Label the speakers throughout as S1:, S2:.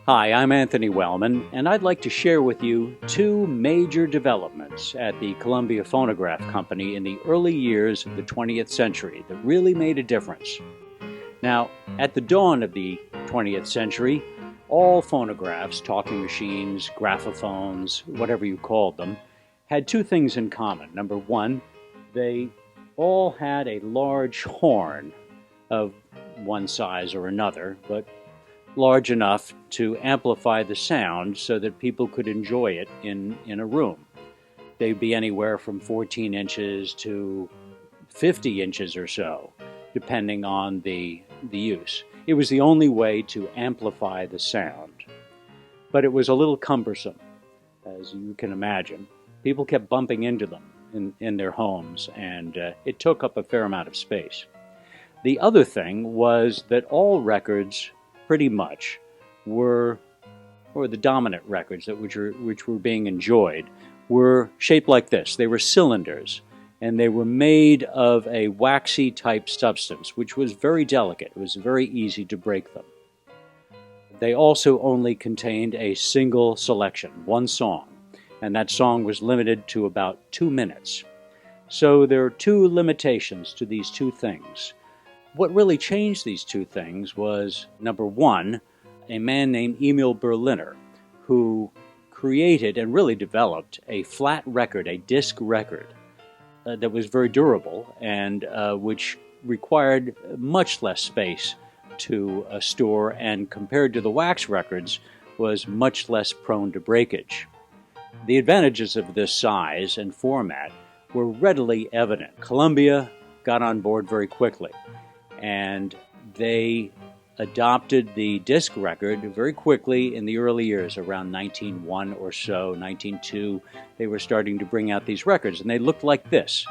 S1: Hi, I'm Anthony Wellman, and I'd like to share with you two major developments at the Columbia Phonograph Company in the early years of the 20th century that really made a difference. Now, at the dawn of the 20th century, all phonographs, talking machines, graphophones, whatever you called them, had two things in common. Number one, they all had a large horn of one size or another, but large enough to amplify the sound so that people could enjoy it in a room. They'd be anywhere from 14 inches to 50 inches or so, depending on the use. It was the only way to amplify the sound. But it was a little cumbersome, as you can imagine. People kept bumping into them in their homes, and it took up a fair amount of space. The other thing was that all records pretty much were, or the dominant records that which were being enjoyed, were shaped like this. They were cylinders, and they were made of a waxy type substance, which was very delicate. It was very easy to break them. They also only contained a single selection, one song, and that song was limited to about 2 minutes. So there are two limitations to these two things. What really changed these two things was, number one, a man named Emil Berliner, who created and really developed a flat record, a disc record, that was very durable and which required much less space to store, and compared to the wax records, was much less prone to breakage. The advantages of this size and format were readily evident. Columbia got on board very quickly, and they adopted the disc record very quickly in the early years, around 1901 or so, 1902. They were starting to bring out these records, and they looked like this.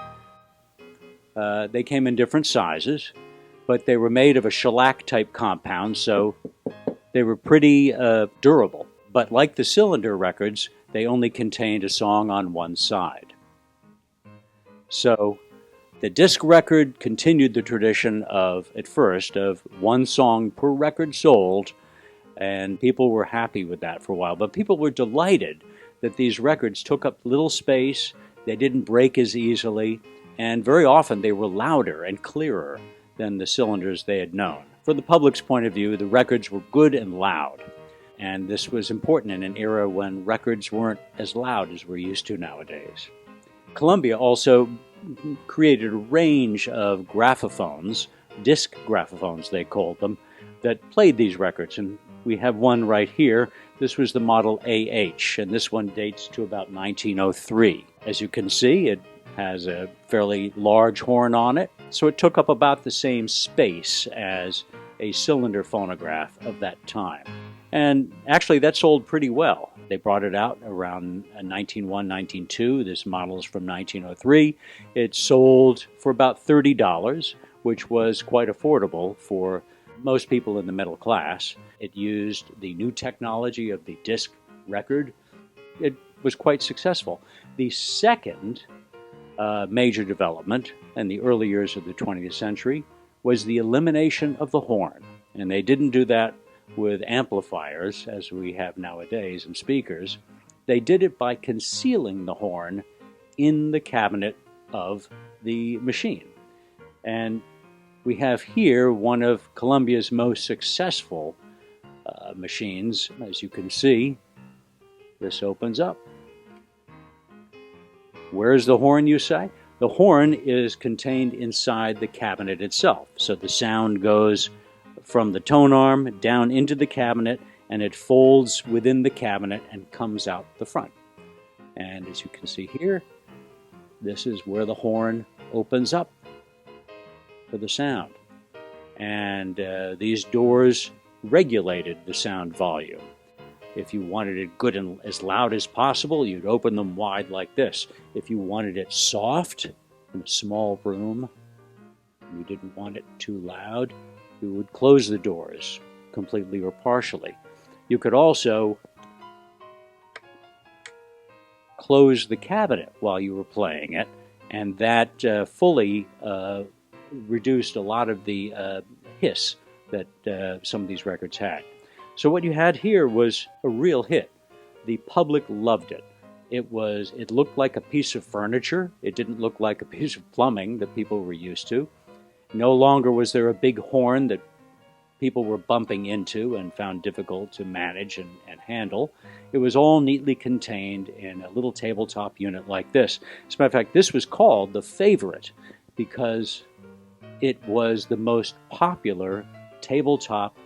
S1: They came in different sizes, but they were made of a shellac-type compound, so they were pretty durable. But like the cylinder records, they only contained a song on one side. So the disc record continued the tradition of, at first, of one song per record sold, and people were happy with that for a while. But people were delighted that these records took up little space, they didn't break as easily, and very often they were louder and clearer than the cylinders they had known. From the public's point of view, the records were good and loud, and this was important in an era when records weren't as loud as we're used to nowadays. Columbia also created a range of graphophones, disc graphophones they called them, that played these records, and we have one right here. This was the model AH, and this one dates to about 1903. As you can see, it has a fairly large horn on it, so it took up about the same space as a cylinder phonograph of that time. And actually, that sold pretty well. They brought it out around 1901, 1902. This model is from 1903. It sold for about $30, which was quite affordable for most people in the middle class. It used the new technology of the disc record. It was quite successful. The second major development in the early years of the 20th century was the elimination of the horn. And they didn't do that with amplifiers, as we have nowadays, and speakers. They did it by concealing the horn in the cabinet of the machine. And we have here one of Columbia's most successful machines. As you can see, this opens up. Where's the horn, you say? The horn is contained inside the cabinet itself. So the sound goes from the tone arm down into the cabinet, and it folds within the cabinet and comes out the front. And as you can see here, this is where the horn opens up for the sound. And these doors regulated the sound volume. If you wanted it good and as loud as possible, you'd open them wide like this. If you wanted it soft in a small room, you didn't want it too loud, you would close the doors completely or partially. You could also close the cabinet while you were playing it, and that fully reduced a lot of the hiss that some of these records had. So what you had here was a real hit. The public loved it. It looked like a piece of furniture. It didn't look like a piece of plumbing that people were used to. No longer was there a big horn that people were bumping into and found difficult to manage and handle. It was all neatly contained in a little tabletop unit like this. As a matter of fact, this was called the Favorite because it was the most popular tabletop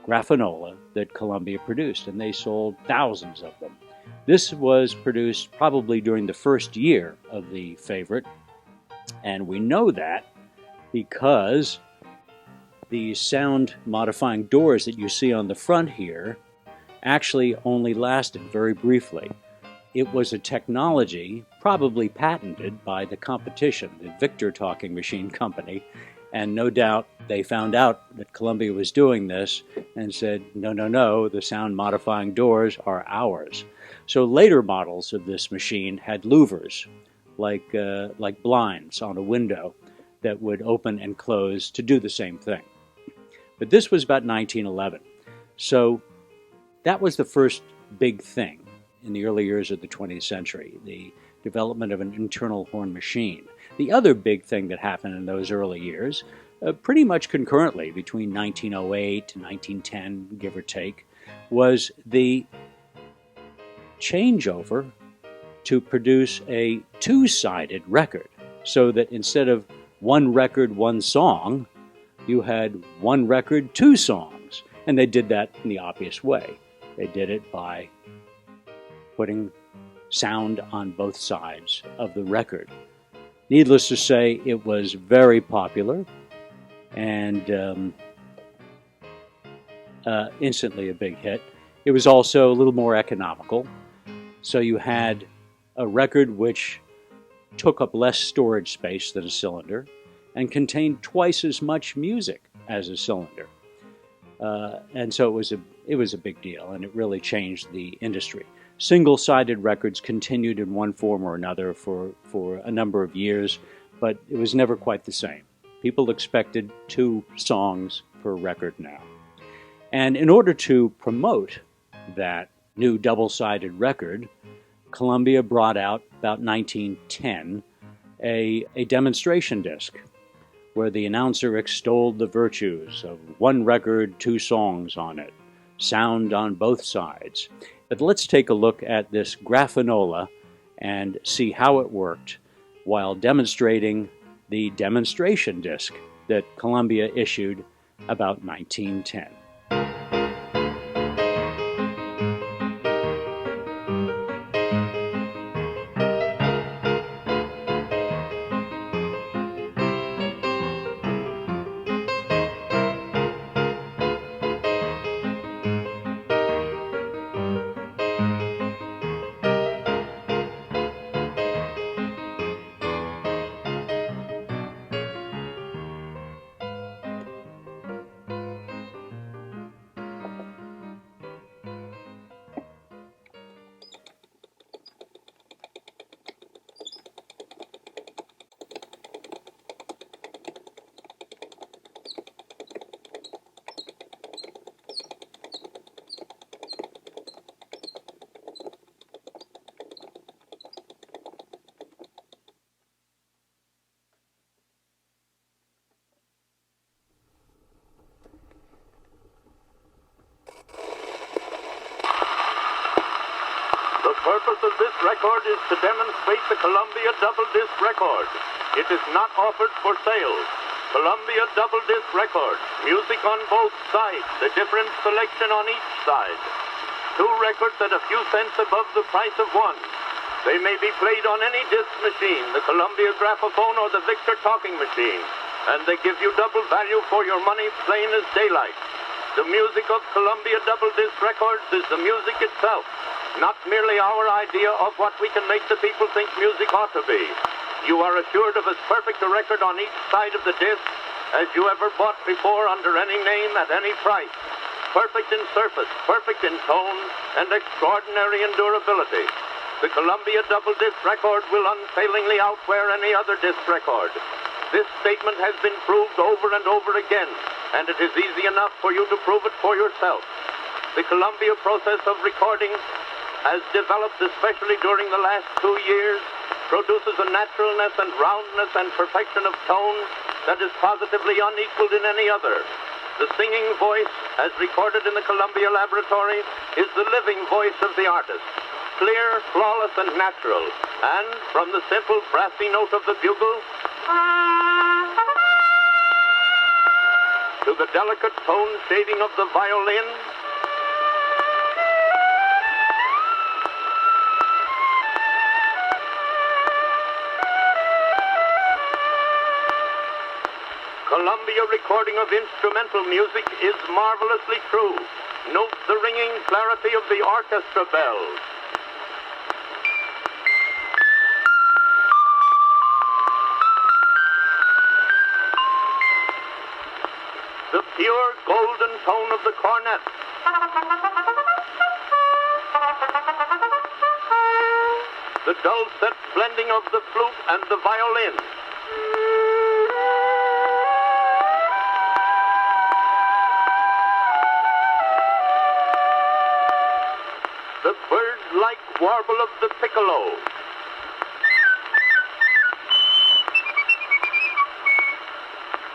S1: graphonola that Columbia produced, and they sold thousands of them. This was produced probably during the first year of the Favorite, and we know that because the sound modifying doors that you see on the front here actually only lasted very briefly. It was a technology probably patented by the competition, the Victor Talking Machine Company, and no doubt they found out that Columbia was doing this and said, no, no, no, the sound modifying doors are ours. So later models of this machine had louvers, like blinds on a window that would open and close to do the same thing. But this was about 1911. So that was the first big thing in the early years of the 20th century, the development of an internal horn machine. The other big thing that happened in those early years, pretty much concurrently between 1908 and 1910, give or take, was the changeover to produce a two-sided record, so that instead of one record, one song, you had one record, two songs. And they did that in the obvious way. They did it by putting sound on both sides of the record. Needless to say, it was very popular and instantly a big hit. It was also a little more economical. So you had a record which took up less storage space than a cylinder and contained twice as much music as a cylinder. And so it was a big deal, and it really changed the industry. Single-sided records continued in one form or another for a number of years, but it was never quite the same. People expected 2 songs per record now. And in order to promote that new double-sided record, Columbia brought out, about 1910, a demonstration disc where the announcer extolled the virtues of 1 record, 2 songs on it, sound on both sides. But let's take a look at this graphonola and see how it worked while demonstrating the demonstration disc that Columbia issued about 1910.
S2: The purpose of this record is to demonstrate the Columbia Double Disc Record. It is not offered for sale. Columbia Double Disc Record. Music on both sides, a different selection on each side. 2 records at a few cents above the price of 1. They may be played on any disc machine, the Columbia Graphophone or the Victor Talking Machine. And they give you double value for your money, plain as daylight. The music of Columbia Double Disc Records is the music itself. Not merely our idea of what we can make the people think music ought to be. You are assured of as perfect a record on each side of the disc as you ever bought before under any name at any price. Perfect in surface, perfect in tone, and extraordinary in durability. The Columbia Double Disc Record will unfailingly outwear any other disc record. This statement has been proved over and over again, and it is easy enough for you to prove it for yourself. The Columbia process of recording has developed, especially during the last 2 years, produces a naturalness and roundness and perfection of tone that is positively unequaled in any other. The singing voice, as recorded in the Columbia Laboratory, is the living voice of the artist, clear, flawless, and natural. And from the simple brassy note of the bugle to the delicate tone shading of the violin, Columbia recording of instrumental music is marvelously true. Note the ringing clarity of the orchestra bells. The pure golden tone of the cornet. The dulcet blending of the flute and the violin. The bird-like warble of the piccolo.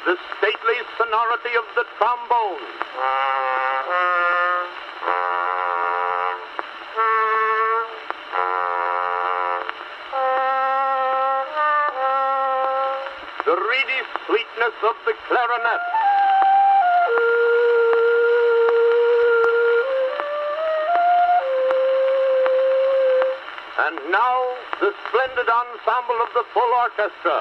S2: The stately sonority of the trombone. The reedy sweetness of the clarinet. And now, the splendid ensemble of the full orchestra.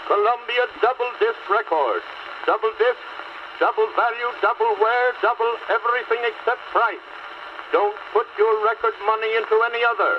S2: Columbia double disc record. Double disc, double value, double wear, double everything except price. Don't put your record money into any other.